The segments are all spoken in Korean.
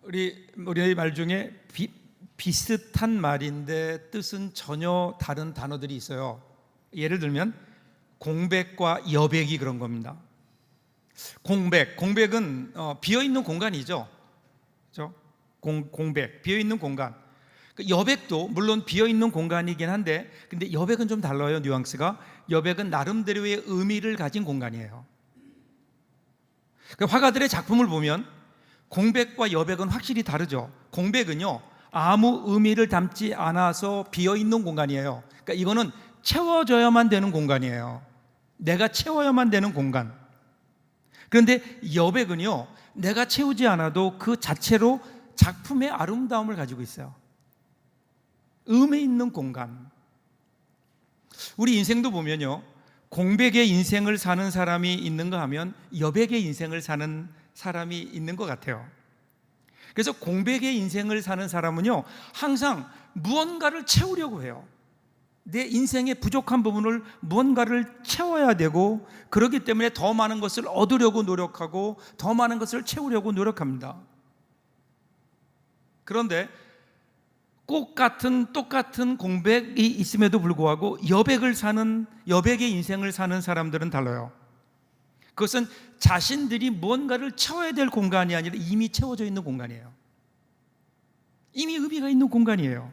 우리 말 중에 비슷한 말인데 뜻은 전혀 다른 단어들이 있어요. 예를 들면 공백과 여백이 그런 겁니다. 공백은 비어있는 공간이죠. 그렇죠? 공백, 비어있는 공간. 여백도 물론 비어있는 공간이긴 한데, 근데 여백은 좀 달라요. 뉘앙스가. 여백은 나름대로의 의미를 가진 공간이에요. 화가들의 작품을 보면 공백과 여백은 확실히 다르죠. 공백은요, 아무 의미를 담지 않아서 비어있는 공간이에요. 그러니까 이거는 채워져야만 되는 공간이에요. 내가 채워야만 되는 공간. 그런데 여백은요, 내가 채우지 않아도 그 자체로 작품의 아름다움을 가지고 있어요. 의미 있는 공간. 우리 인생도 보면요, 공백의 인생을 사는 사람이 있는가 하면 여백의 인생을 사는 사람이 있는 것 같아요. 그래서 공백의 인생을 사는 사람은요, 항상 무언가를 채우려고 해요. 내 인생의 부족한 부분을 무언가를 채워야 되고, 그렇기 때문에 더 많은 것을 얻으려고 노력하고 더 많은 것을 채우려고 노력합니다. 그런데 똑같은 공백이 있음에도 불구하고 여백의 인생을 사는 사람들은 달라요. 그것은 자신들이 무언가를 채워야 될 공간이 아니라 이미 채워져 있는 공간이에요. 이미 의미가 있는 공간이에요.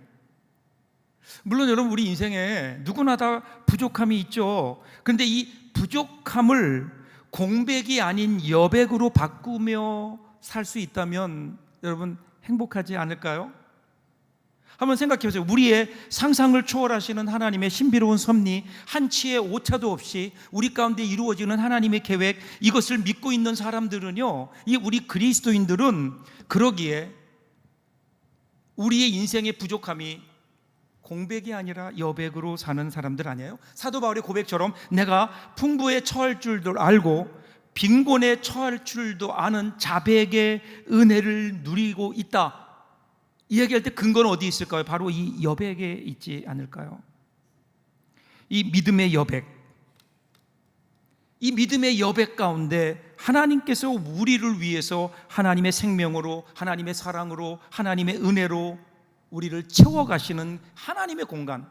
물론 여러분, 우리 인생에 누구나 다 부족함이 있죠. 그런데 이 부족함을 공백이 아닌 여백으로 바꾸며 살 수 있다면 여러분 행복하지 않을까요? 한번 생각해 보세요. 우리의 상상을 초월하시는 하나님의 신비로운 섭리, 한치의 오차도 없이 우리 가운데 이루어지는 하나님의 계획, 이것을 믿고 있는 사람들은요, 우리 그리스도인들은 그러기에 우리의 인생의 부족함이 공백이 아니라 여백으로 사는 사람들 아니에요? 사도 바울의 고백처럼 내가 풍부에 처할 줄도 알고 빈곤에 처할 줄도 아는 자백의 은혜를 누리고 있다, 이 얘기할 때 근거는 어디 있을까요? 바로 이 여백에 있지 않을까요? 이 믿음의 여백, 이 믿음의 여백 가운데 하나님께서 우리를 위해서 하나님의 생명으로, 하나님의 사랑으로, 하나님의 은혜로 우리를 채워가시는 하나님의 공간,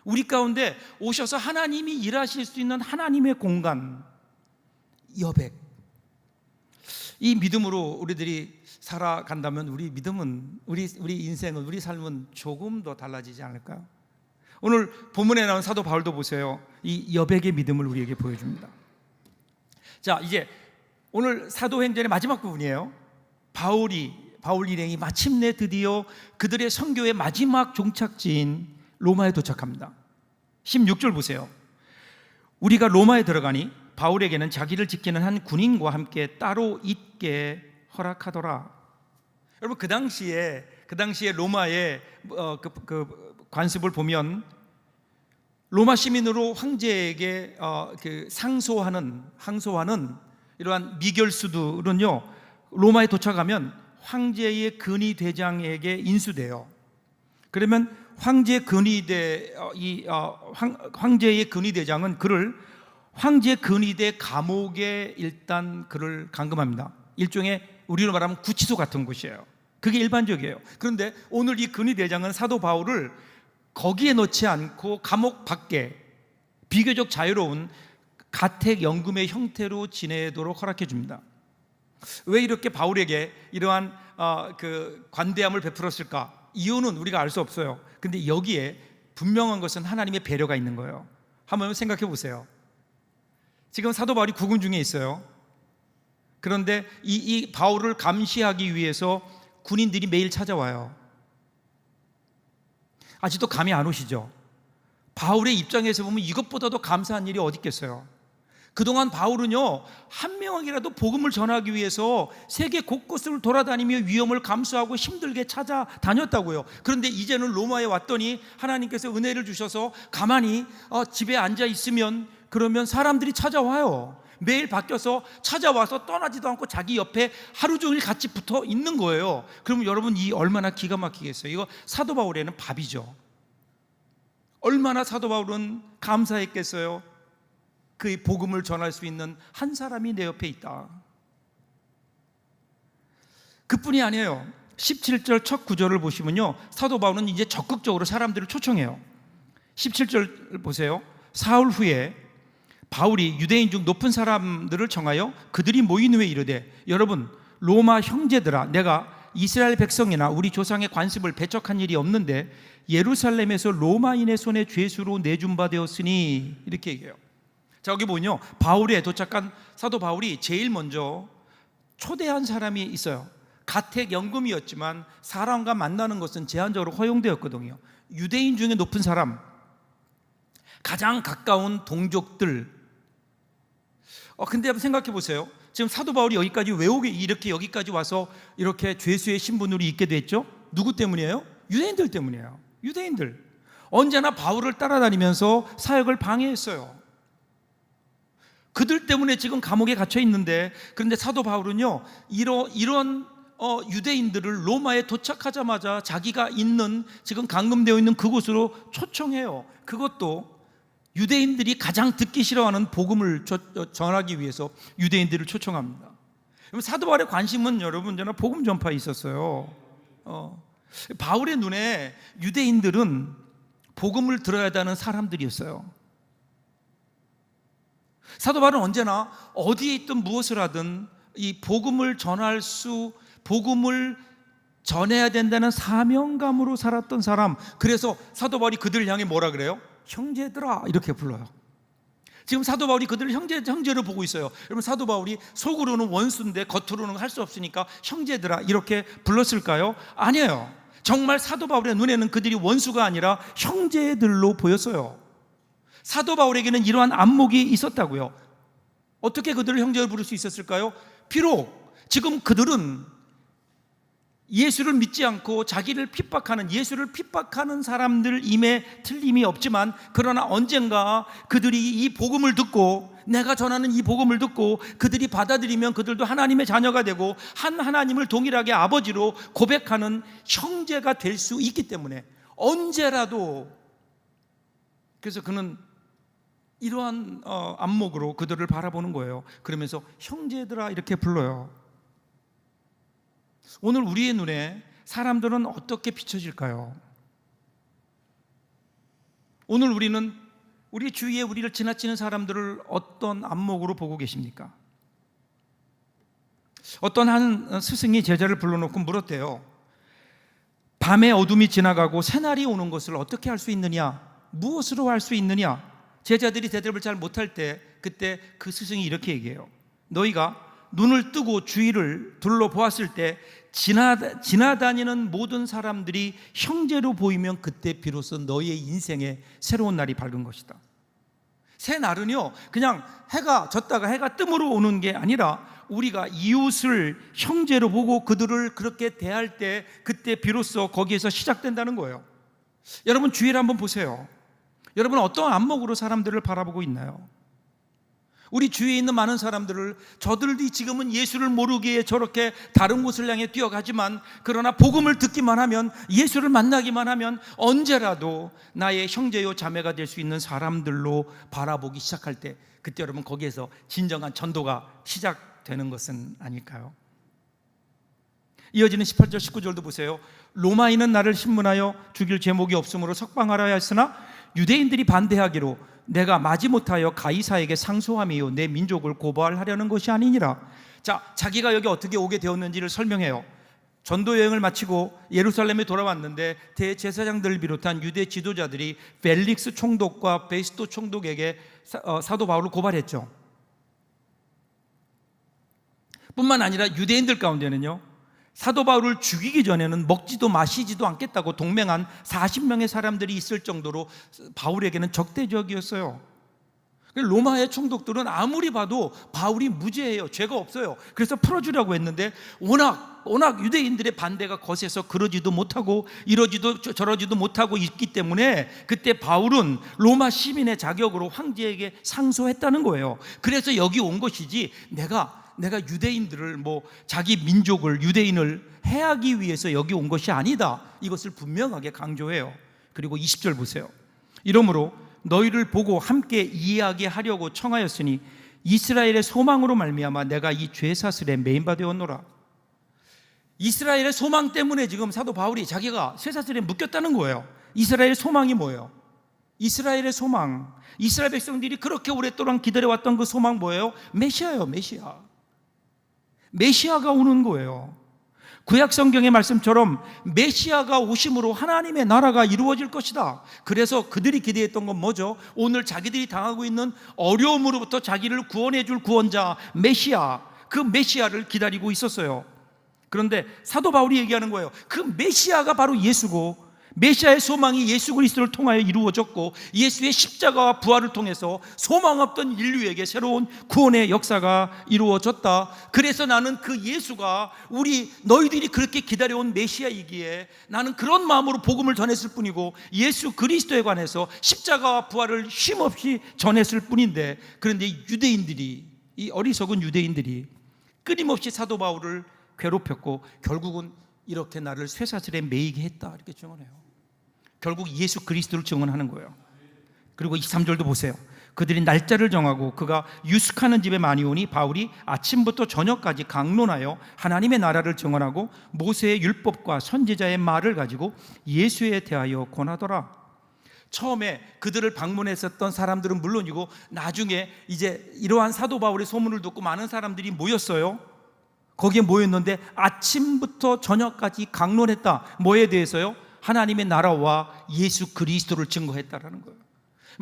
우리 가운데 오셔서 하나님이 일하실 수 있는 하나님의 공간, 여백. 이 믿음으로 우리들이 살아간다면 우리 믿음은, 우리 인생은, 우리 삶은 조금 더 달라지지 않을까요? 오늘 본문에 나온 사도 바울도 보세요. 이 여백의 믿음을 우리에게 보여줍니다. 자, 이제 오늘 사도행전의 마지막 부분이에요. 바울 일행이 마침내 드디어 그들의 선교의 마지막 종착지인 로마에 도착합니다. 16절 보세요. 우리가 로마에 들어가니 바울에게는 자기를 지키는 한 군인과 함께 따로 있게 허락하더라. 여러분, 그 당시에 로마의 관습을 보면 로마 시민으로 황제에게 항소하는 이러한 미결수들은요, 로마에 도착하면 황제의 근위대장에게 인수돼요. 그러면 황제의 근위대장은 그를 황제 근위대 감옥에 일단 그를 감금합니다. 일종의 우리로 말하면 구치소 같은 곳이에요. 그게 일반적이에요. 그런데 오늘 이 근위대장은 사도 바울을 거기에 넣지 않고 감옥 밖에 비교적 자유로운 가택연금의 형태로 지내도록 허락해 줍니다. 왜 이렇게 바울에게 이러한 관대함을 베풀었을까? 이유는 우리가 알 수 없어요. 근데 여기에 분명한 것은 하나님의 배려가 있는 거예요. 한번 생각해 보세요. 지금 사도 바울이 구금 중에 있어요. 그런데 이 바울을 감시하기 위해서 군인들이 매일 찾아와요. 아직도 감이 안 오시죠? 바울의 입장에서 보면 이것보다도 감사한 일이 어디 있겠어요? 그동안 바울은요, 한 명에게라도 복음을 전하기 위해서 세계 곳곳을 돌아다니며 위험을 감수하고 힘들게 찾아다녔다고요. 그런데 이제는 로마에 왔더니 하나님께서 은혜를 주셔서 가만히 집에 앉아 있으면, 그러면 사람들이 찾아와요. 매일 바뀌어서 찾아와서 떠나지도 않고 자기 옆에 하루 종일 같이 붙어 있는 거예요. 그러면 여러분, 이 얼마나 기가 막히겠어요? 이거 사도 바울에는 밥이죠. 얼마나 사도 바울은 감사했겠어요? 그의 복음을 전할 수 있는 한 사람이 내 옆에 있다. 그뿐이 아니에요. 17절 첫 구절을 보시면요, 사도 바울은 이제 적극적으로 사람들을 초청해요. 17절 보세요. 사흘 후에 바울이 유대인 중 높은 사람들을 청하여 그들이 모인 후에 이르되, 여러분 로마 형제들아, 내가 이스라엘 백성이나 우리 조상의 관습을 배척한 일이 없는데 예루살렘에서 로마인의 손에 죄수로 내준 바 되었으니, 이렇게 얘기해요. 자, 여기 보면요, 바울에 도착한 사도 바울이 제일 먼저 초대한 사람이 있어요. 가택연금이었지만 사람과 만나는 것은 제한적으로 허용되었거든요. 유대인 중에 높은 사람, 가장 가까운 동족들. 근데 한번 생각해 보세요. 지금 사도 바울이 여기까지 왜 오게, 이렇게 여기까지 와서 이렇게 죄수의 신분으로 있게 됐죠? 누구 때문이에요? 유대인들 때문이에요. 유대인들 언제나 바울을 따라다니면서 사역을 방해했어요. 그들 때문에 지금 감옥에 갇혀 있는데, 그런데 사도 바울은요, 이런 유대인들을 로마에 도착하자마자 자기가 있는, 지금 감금되어 있는 그곳으로 초청해요. 그것도 유대인들이 가장 듣기 싫어하는 복음을 전하기 위해서 유대인들을 초청합니다. 사도 바울의 관심은 여러분 저는 복음 전파에 있었어요. 바울의 눈에 유대인들은 복음을 들어야 하는 사람들이었어요. 사도 바울은 언제나 어디에 있든 무엇을 하든 이 복음을 복음을 전해야 된다는 사명감으로 살았던 사람. 그래서 사도 바울이 그들을 향해 뭐라 그래요? 형제들아, 이렇게 불러요. 지금 사도 바울이 그들을 형제로 보고 있어요. 여러분, 사도 바울이 속으로는 원수인데 겉으로는 할 수 없으니까 형제들아 이렇게 불렀을까요? 아니에요. 정말 사도 바울의 눈에는 그들이 원수가 아니라 형제들로 보였어요. 사도 바울에게는 이러한 안목이 있었다고요. 어떻게 그들을 형제로 부를 수 있었을까요? 비록 지금 그들은 예수를 믿지 않고 자기를 핍박하는, 예수를 핍박하는 사람들임에 틀림이 없지만, 그러나 언젠가 그들이 이 복음을 듣고, 내가 전하는 이 복음을 듣고 그들이 받아들이면 그들도 하나님의 자녀가 되고 한 하나님을 동일하게 아버지로 고백하는 형제가 될 수 있기 때문에 언제라도, 그래서 그는 이러한 안목으로 그들을 바라보는 거예요. 그러면서 형제들아 이렇게 불러요. 오늘 우리의 눈에 사람들은 어떻게 비춰질까요? 오늘 우리는 우리 주위에 우리를 지나치는 사람들을 어떤 안목으로 보고 계십니까? 어떤 한 스승이 제자를 불러놓고 물었대요. 밤의 어둠이 지나가고 새날이 오는 것을 어떻게 할 수 있느냐? 무엇으로 할 수 있느냐? 제자들이 대답을 잘 못할 때, 그때 그 스승이 이렇게 얘기해요. 너희가 눈을 뜨고 주위를 둘러보았을 때 지나다니는 모든 사람들이 형제로 보이면 그때 비로소 너희의 인생에 새로운 날이 밝은 것이다. 새 날은요, 그냥 해가 졌다가 해가 뜸으로 오는 게 아니라 우리가 이웃을 형제로 보고 그들을 그렇게 대할 때 그때 비로소 거기에서 시작된다는 거예요. 여러분 주위를 한번 보세요. 여러분 어떤 안목으로 사람들을 바라보고 있나요? 우리 주위에 있는 많은 사람들을, 저들도 지금은 예수를 모르기에 저렇게 다른 곳을 향해 뛰어가지만, 그러나 복음을 듣기만 하면, 예수를 만나기만 하면 언제라도 나의 형제요 자매가 될 수 있는 사람들로 바라보기 시작할 때, 그때 여러분 거기에서 진정한 전도가 시작되는 것은 아닐까요? 이어지는 18절 19절도 보세요. 로마인은 나를 신문하여 죽일 제목이 없으므로 석방하라 했으나 유대인들이 반대하기로 내가 마지못하여 가이사에게 상소함이요 내 민족을 고발하려는 것이 아니니라. 자, 자기가 여기 어떻게 오게 되었는지를 설명해요. 전도 여행을 마치고 예루살렘에 돌아왔는데 대제사장들을 비롯한 유대 지도자들이 펠릭스 총독과 베스토 총독에게 사도 바울을 고발했죠. 뿐만 아니라 유대인들 가운데는요, 사도 바울을 죽이기 전에는 먹지도 마시지도 않겠다고 동맹한 40명의 사람들이 있을 정도로 바울에게는 적대적이었어요. 로마의 총독들은 아무리 봐도 바울이 무죄예요. 죄가 없어요. 그래서 풀어주려고 했는데 워낙 유대인들의 반대가 거세서 그러지도 못하고 이러지도 저러지도 못하고 있기 때문에 그때 바울은 로마 시민의 자격으로 황제에게 상소했다는 거예요. 그래서 여기 온 것이지 내가 유대인들을 자기 민족을, 유대인을 해하기 위해서 여기 온 것이 아니다. 이것을 분명하게 강조해요. 그리고 20절 보세요. 이러므로 너희를 보고 함께 이해하게 하려고 청하였으니 이스라엘의 소망으로 말미암아 내가 이 죄사슬에 매인바 되었노라. 이스라엘의 소망 때문에 지금 사도 바울이 자기가 쇠사슬에 묶였다는 거예요. 이스라엘의 소망이 뭐예요? 이스라엘의 소망, 이스라엘 백성들이 그렇게 오랫동안 기다려왔던 그 소망 뭐예요? 메시아예요. 메시아가 오는 거예요. 구약 성경의 말씀처럼 메시아가 오심으로 하나님의 나라가 이루어질 것이다. 그래서 그들이 기대했던 건 뭐죠? 오늘 자기들이 당하고 있는 어려움으로부터 자기를 구원해 줄 구원자 메시아, 그 메시아를 기다리고 있었어요. 그런데 사도 바울이 얘기하는 거예요. 그 메시아가 바로 예수고, 메시아의 소망이 예수 그리스도를 통하여 이루어졌고, 예수의 십자가와 부활을 통해서 소망 없던 인류에게 새로운 구원의 역사가 이루어졌다. 그래서 나는 그 예수가 너희들이 그렇게 기다려온 메시아이기에 나는 그런 마음으로 복음을 전했을 뿐이고, 예수 그리스도에 관해서 십자가와 부활을 쉼없이 전했을 뿐인데, 그런데 유대인들이, 이 어리석은 유대인들이 끊임없이 사도 바울을 괴롭혔고 결국은 이렇게 나를 쇠사슬에 매이게 했다, 이렇게 증언해요. 결국 예수 그리스도를 증언하는 거예요. 그리고 23절도 보세요. 그들이 날짜를 정하고 그가 유숙하는 집에 많이 오니 바울이 아침부터 저녁까지 강론하여 하나님의 나라를 증언하고 모세의 율법과 선지자의 말을 가지고 예수에 대하여 권하더라. 처음에 그들을 방문했었던 사람들은 물론이고, 나중에 이제 이러한 사도 바울의 소문을 듣고 많은 사람들이 모였어요. 거기에 모였는데 아침부터 저녁까지 강론했다. 뭐에 대해서요? 하나님의 나라와 예수 그리스도를 증거했다라는 거예요.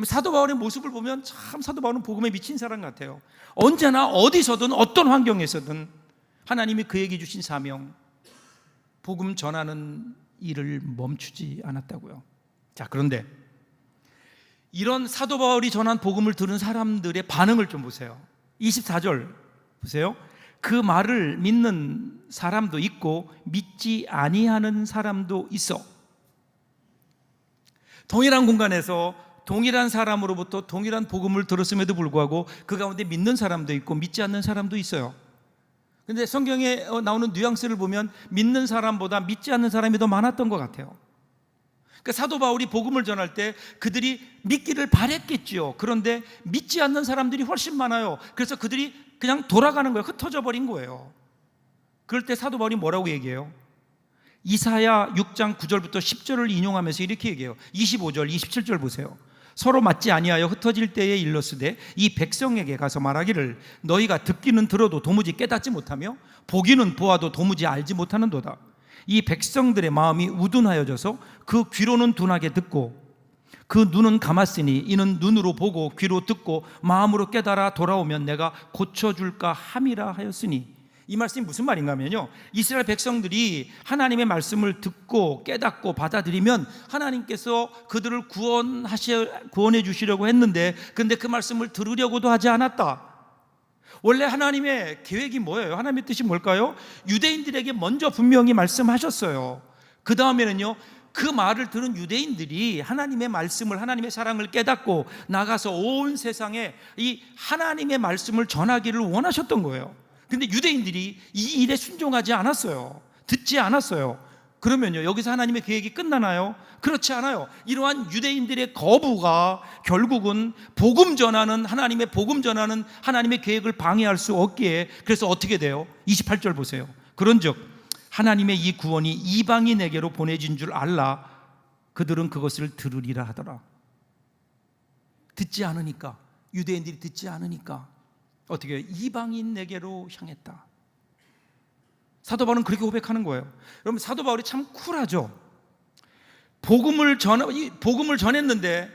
사도 바울의 모습을 보면 참 사도 바울은 복음에 미친 사람 같아요. 언제나 어디서든 어떤 환경에서든 하나님이 그에게 주신 사명, 복음 전하는 일을 멈추지 않았다고요. 자, 그런데 이런 사도 바울이 전한 복음을 들은 사람들의 반응을 좀 보세요. 24절 보세요. 그 말을 믿는 사람도 있고 믿지 아니하는 사람도 있어. 동일한 공간에서 동일한 사람으로부터 동일한 복음을 들었음에도 불구하고 그 가운데 믿는 사람도 있고 믿지 않는 사람도 있어요. 그런데 성경에 나오는 뉘앙스를 보면 믿는 사람보다 믿지 않는 사람이 더 많았던 것 같아요. 그러니까 사도 바울이 복음을 전할 때 그들이 믿기를 바랬겠지요. 그런데 믿지 않는 사람들이 훨씬 많아요. 그래서 그들이 그냥 돌아가는 거예요. 흩어져 버린 거예요. 그럴 때 사도 바울이 뭐라고 얘기해요? 이사야 6장 9절부터 10절을 인용하면서 이렇게 얘기해요. 25절, 27절 보세요. 서로 맞지 아니하여 흩어질 때에 일렀으되 이 백성에게 가서 말하기를 너희가 듣기는 들어도 도무지 깨닫지 못하며 보기는 보아도 도무지 알지 못하는도다. 이 백성들의 마음이 우둔하여져서 그 귀로는 둔하게 듣고 그 눈은 감았으니 이는 눈으로 보고 귀로 듣고 마음으로 깨달아 돌아오면 내가 고쳐줄까 함이라 하였으니. 이 말씀이 무슨 말인가 하면요, 이스라엘 백성들이 하나님의 말씀을 듣고 깨닫고 받아들이면 하나님께서 그들을 구원해 주시려고 했는데, 그런데 그 말씀을 들으려고도 하지 않았다. 원래 하나님의 계획이 뭐예요? 하나님의 뜻이 뭘까요? 유대인들에게 먼저 분명히 말씀하셨어요. 그 다음에는요, 그 말을 들은 유대인들이 하나님의 말씀을, 하나님의 사랑을 깨닫고 나가서 온 세상에 이 하나님의 말씀을 전하기를 원하셨던 거예요. 근데 유대인들이 이 일에 순종하지 않았어요. 듣지 않았어요. 그러면요, 여기서 하나님의 계획이 끝나나요? 그렇지 않아요. 이러한 유대인들의 거부가 결국은 복음 전하는 하나님의 계획을 방해할 수 없기에, 그래서 어떻게 돼요? 28절 보세요. 그런즉 하나님의 이 구원이 이방인에게로 보내진 줄 알라. 그들은 그것을 들으리라 하더라. 듣지 않으니까, 유대인들이 듣지 않으니까 어떻게 해요? 이방인에게로 향했다. 사도 바울은 그렇게 고백하는 거예요. 여러분, 사도 바울이 참 쿨하죠. 복음을 전했는데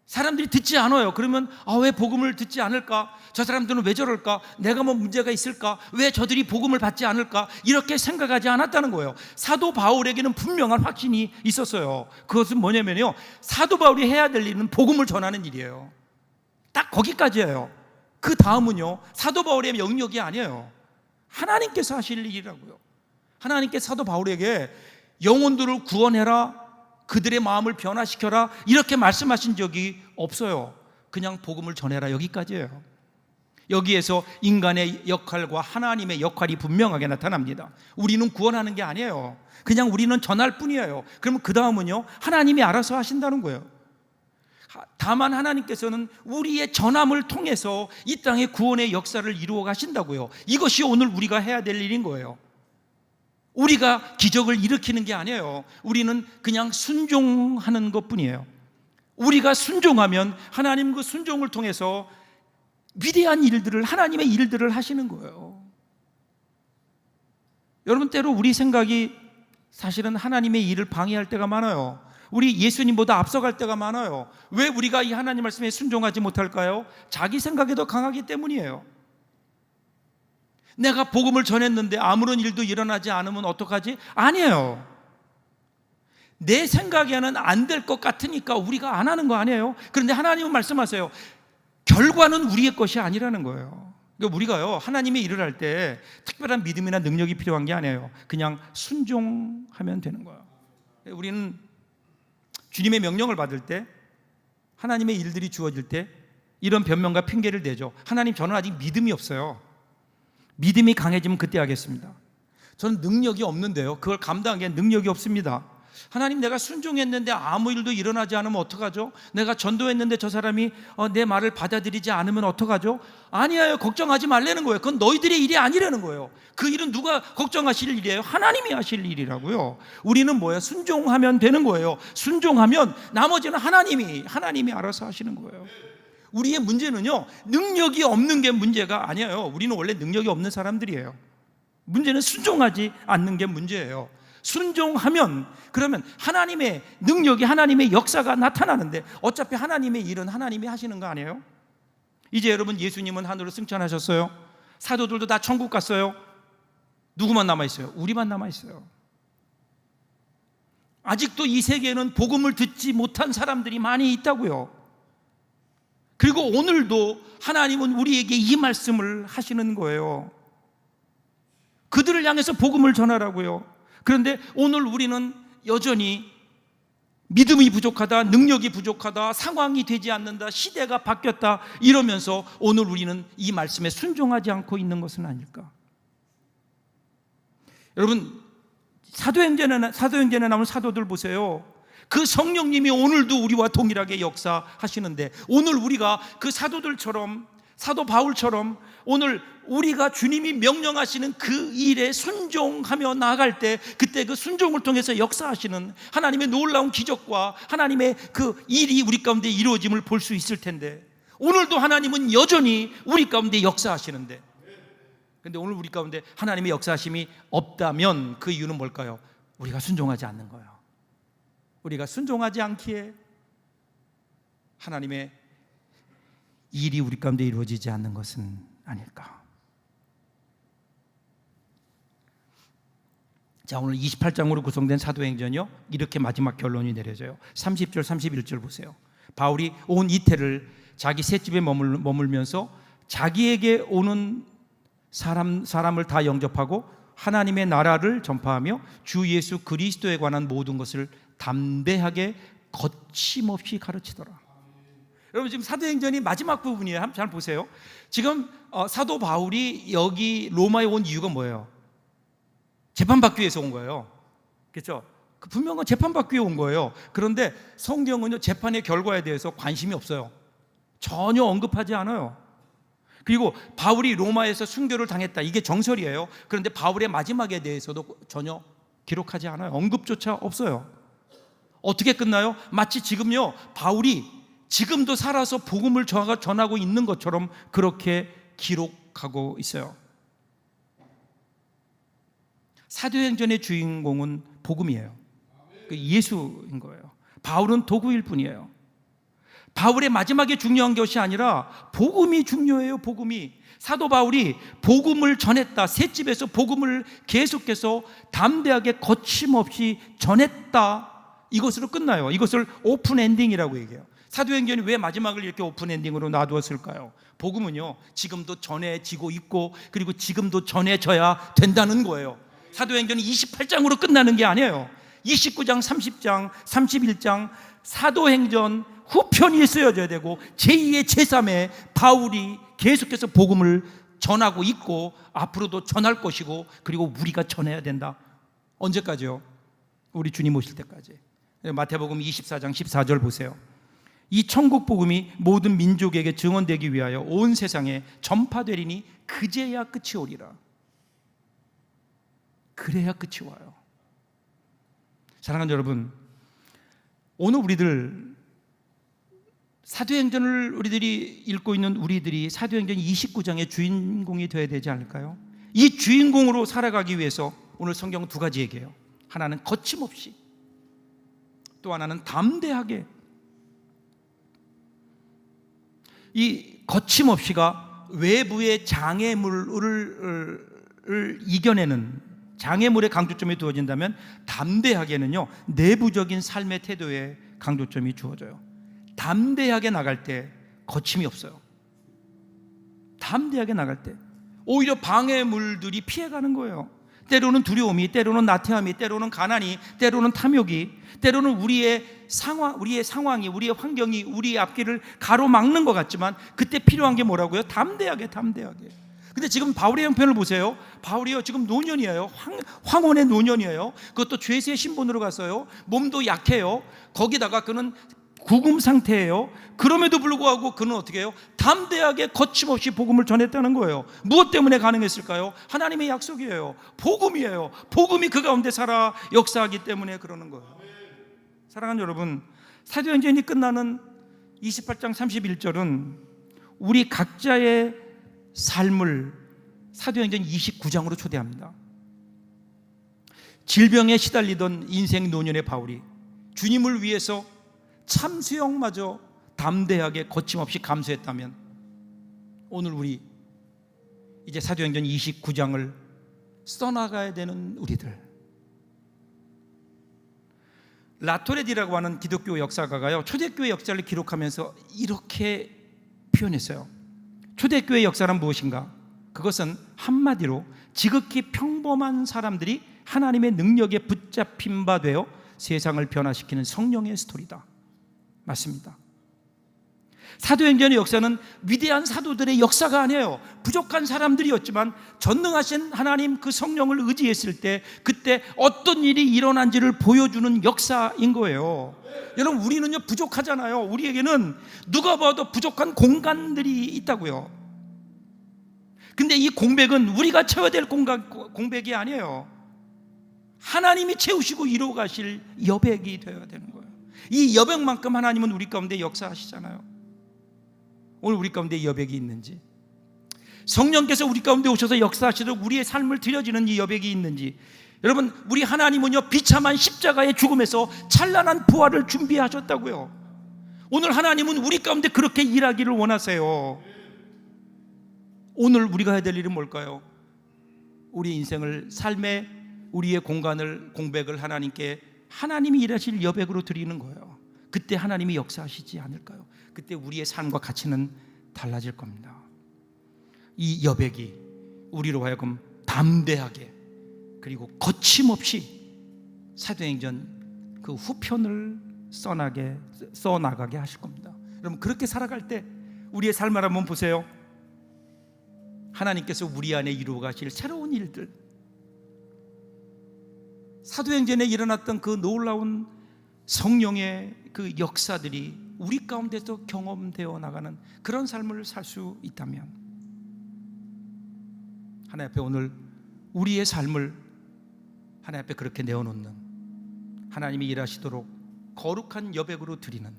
사람들이 듣지 않아요. 그러면 왜 복음을 듣지 않을까? 저 사람들은 왜 저럴까? 내가 뭐 문제가 있을까? 왜 저들이 복음을 받지 않을까? 이렇게 생각하지 않았다는 거예요. 사도 바울에게는 분명한 확신이 있었어요. 그것은 뭐냐면요, 사도 바울이 해야 될 일은 복음을 전하는 일이에요. 딱 거기까지예요. 그 다음은요, 사도 바울의 영역이 아니에요. 하나님께서 하실 일이라고요. 하나님께서 사도 바울에게 영혼들을 구원해라, 그들의 마음을 변화시켜라, 이렇게 말씀하신 적이 없어요. 그냥 복음을 전해라, 여기까지예요. 여기에서 인간의 역할과 하나님의 역할이 분명하게 나타납니다. 우리는 구원하는 게 아니에요. 그냥 우리는 전할 뿐이에요. 그러면 그 다음은요, 하나님이 알아서 하신다는 거예요. 다만 하나님께서는 우리의 전함을 통해서 이 땅의 구원의 역사를 이루어 가신다고요. 이것이 오늘 우리가 해야 될 일인 거예요. 우리가 기적을 일으키는 게 아니에요. 우리는 그냥 순종하는 것뿐이에요. 우리가 순종하면 하나님 그 순종을 통해서 위대한 일들을, 하나님의 일들을 하시는 거예요. 여러분, 때로 우리 생각이 사실은 하나님의 일을 방해할 때가 많아요. 우리 예수님보다 앞서갈 때가 많아요. 왜 우리가 이 하나님 말씀에 순종하지 못할까요? 자기 생각이 더 강하기 때문이에요. 내가 복음을 전했는데 아무런 일도 일어나지 않으면 어떡하지? 아니에요. 내 생각에는 안 될 것 같으니까 우리가 안 하는 거 아니에요? 그런데 하나님은 말씀하세요. 결과는 우리의 것이 아니라는 거예요. 그러니까 우리가요, 하나님의 일을 할 때 특별한 믿음이나 능력이 필요한 게 아니에요. 그냥 순종하면 되는 거예요. 우리는 주님의 명령을 받을 때, 하나님의 일들이 주어질 때 이런 변명과 핑계를 대죠. 하나님, 저는 아직 믿음이 없어요. 믿음이 강해지면 그때 하겠습니다. 저는 능력이 없는데요, 그걸 감당하기엔 능력이 없습니다. 하나님, 내가 순종했는데 아무 일도 일어나지 않으면 어떡하죠? 내가 전도했는데 저 사람이 내 말을 받아들이지 않으면 어떡하죠? 아니에요. 걱정하지 말라는 거예요. 그건 너희들의 일이 아니라는 거예요. 그 일은 누가 걱정하실 일이에요? 하나님이 하실 일이라고요. 우리는 뭐예요? 순종하면 되는 거예요. 순종하면 나머지는 하나님이 알아서 하시는 거예요. 우리의 문제는요, 능력이 없는 게 문제가 아니에요. 우리는 원래 능력이 없는 사람들이에요. 문제는 순종하지 않는 게 문제예요. 순종하면, 그러면 하나님의 능력이, 하나님의 역사가 나타나는데, 어차피 하나님의 일은 하나님이 하시는 거 아니에요? 이제 여러분, 예수님은 하늘로 승천하셨어요. 사도들도 다 천국 갔어요. 누구만 남아있어요? 우리만 남아있어요. 아직도 이 세계에는 복음을 듣지 못한 사람들이 많이 있다고요. 그리고 오늘도 하나님은 우리에게 이 말씀을 하시는 거예요. 그들을 향해서 복음을 전하라고요. 그런데 오늘 우리는 여전히 믿음이 부족하다, 능력이 부족하다, 상황이 되지 않는다, 시대가 바뀌었다 이러면서 오늘 우리는 이 말씀에 순종하지 않고 있는 것은 아닐까? 여러분, 사도행전에 나오는 사도들 보세요. 그 성령님이 오늘도 우리와 동일하게 역사하시는데, 오늘 우리가 그 사도들처럼, 사도 바울처럼 오늘 우리가 주님이 명령하시는 그 일에 순종하며 나아갈 때, 그때 그 순종을 통해서 역사하시는 하나님의 놀라운 기적과 하나님의 그 일이 우리 가운데 이루어짐을 볼 수 있을 텐데, 오늘도 하나님은 여전히 우리 가운데 역사하시는데, 그런데 오늘 우리 가운데 하나님의 역사하심이 없다면 그 이유는 뭘까요? 우리가 순종하지 않는 거예요. 우리가 순종하지 않기에 하나님의 일이 우리 가운데 이루어지지 않는 것은 아닐까? 자, 오늘 28장으로 구성된 사도행전이요, 이렇게 마지막 결론이 내려져요. 30절 31절 보세요. 바울이 온 이태를 자기 셋집에 머물면서 자기에게 오는 사람을 다 영접하고 하나님의 나라를 전파하며 주 예수 그리스도에 관한 모든 것을 담대하게 거침없이 가르치더라. 여러분, 지금 사도행전이 마지막 부분이에요. 잘 보세요. 지금 사도 바울이 여기 로마에 온 이유가 뭐예요? 재판받기 위해서 온 거예요. 그렇죠? 분명한 재판받기 위해 온 거예요. 그런데 성경은요, 재판의 결과에 대해서 관심이 없어요. 전혀 언급하지 않아요. 그리고 바울이 로마에서 순교를 당했다, 이게 정설이에요. 그런데 바울의 마지막에 대해서도 전혀 기록하지 않아요. 언급조차 없어요. 어떻게 끝나요? 마치 지금요, 바울이 지금도 살아서 복음을 전하고 있는 것처럼 그렇게 기록하고 있어요. 사도행전의 주인공은 복음이에요. 예수인 거예요. 바울은 도구일 뿐이에요. 바울의 마지막에 중요한 것이 아니라 복음이 중요해요. 복음이. 사도 바울이 복음을 전했다, 셋집에서 복음을 계속해서 담대하게 거침없이 전했다, 이것으로 끝나요. 이것을 오픈 엔딩이라고 얘기해요. 사도행전이 왜 마지막을 이렇게 오픈 엔딩으로 놔두었을까요? 복음은요, 지금도 전해지고 있고, 그리고 지금도 전해져야 된다는 거예요. 사도행전이 28장으로 끝나는 게 아니에요. 29장, 30장, 31장 사도행전 후편이 쓰여져야 되고, 제2의 제3의 바울이 계속해서 복음을 전하고 있고 앞으로도 전할 것이고, 그리고 우리가 전해야 된다. 언제까지요? 우리 주님 오실 때까지. 마태복음 24장 14절 보세요. 이 천국 복음이 모든 민족에게 증언되기 위하여 온 세상에 전파되리니 그제야 끝이 오리라. 그래야 끝이 와요. 사랑하는 여러분, 오늘 우리들 사도행전을 우리들이 읽고 있는 우리들이 사도행전 29장의 주인공이 되어야 되지 않을까요? 이 주인공으로 살아가기 위해서 오늘 성경은 두 가지 얘기해요. 하나는 거침없이, 또 하나는 담대하게. 이 거침없이가 외부의 장애물을 이겨내는 장애물의 강조점이 두어진다면, 담대하게는요 내부적인 삶의 태도에 강조점이 주어져요. 담대하게 나갈 때 거침이 없어요. 담대하게 나갈 때 오히려 방해물들이 피해가는 거예요. 때로는 두려움이, 때로는 나태함이, 때로는 가난이, 때로는 탐욕이, 때로는 우리의 상황이, 우리의 환경이 우리의 앞길을 가로막는 것 같지만, 그때 필요한 게 뭐라고요? 담대하게. 근데 지금 바울의 형편을 보세요. 바울이요 지금 노년이에요. 황혼의 노년이에요. 그것도 죄수의 신분으로 갔어요. 몸도 약해요. 거기다가 그는 구금 상태예요. 그럼에도 불구하고 그는 어떻게 해요? 담대하게 거침없이 복음을 전했다는 거예요. 무엇 때문에 가능했을까요? 하나님의 약속이에요. 복음이에요. 복음이 그 가운데 살아 역사하기 때문에 그러는 거예요. 사랑하는 여러분, 사도행전이 끝나는 28장 31절은 우리 각자의 삶을 사도행전 29장으로 초대합니다. 질병에 시달리던 인생 노년의 바울이 주님을 위해서 참수형마저 담대하게 거침없이 감수했다면, 오늘 우리 이제 사도행전 29장을 써나가야 되는 우리들. 라토레디라고 하는 기독교 역사가가요 초대교회 역사를 기록하면서 이렇게 표현했어요. 초대교회 역사란 무엇인가? 그것은 한마디로 지극히 평범한 사람들이 하나님의 능력에 붙잡힌 바 되어 세상을 변화시키는 성령의 스토리다. 맞습니다. 사도행전의 역사는 위대한 사도들의 역사가 아니에요. 부족한 사람들이었지만 전능하신 하나님 그 성령을 의지했을 때 그때 어떤 일이 일어난지를 보여주는 역사인 거예요. 여러분, 우리는요 부족하잖아요. 우리에게는 누가 봐도 부족한 공간들이 있다고요. 근데 이 공백은 우리가 채워야 될 공백이 아니에요. 하나님이 채우시고 이루어 가실 여백이 되어야 되는 거예요. 이 여백만큼 하나님은 우리 가운데 역사하시잖아요. 오늘 우리 가운데 여백이 있는지, 성령께서 우리 가운데 오셔서 역사하시도록 우리의 삶을 드려지는 이 여백이 있는지. 여러분, 우리 하나님은요 비참한 십자가의 죽음에서 찬란한 부활을 준비하셨다고요. 오늘 하나님은 우리 가운데 그렇게 일하기를 원하세요. 오늘 우리가 해야 될 일은 뭘까요? 우리 인생을, 삶의 우리의 공백을 하나님께, 하나님이 일하실 여백으로 드리는 거예요. 그때 하나님이 역사하시지 않을까요? 그때 우리의 삶과 가치는 달라질 겁니다. 이 여백이 우리로 하여금 담대하게 그리고 거침없이 사도행전 그 후편을 써나가게 하실 겁니다. 여러분, 그렇게 살아갈 때 우리의 삶을 한번 보세요. 하나님께서 우리 안에 이루어 가실 새로운 일들, 사도행전에 일어났던 그 놀라운 성령의 그 역사들이 우리 가운데서 경험되어 나가는 그런 삶을 살 수 있다면, 하나님 앞에 오늘 우리의 삶을 하나님 앞에 그렇게 내어놓는, 하나님이 일하시도록 거룩한 여백으로 드리는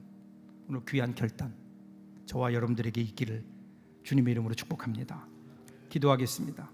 오늘 귀한 결단, 저와 여러분들에게 있기를 주님의 이름으로 축복합니다. 기도하겠습니다.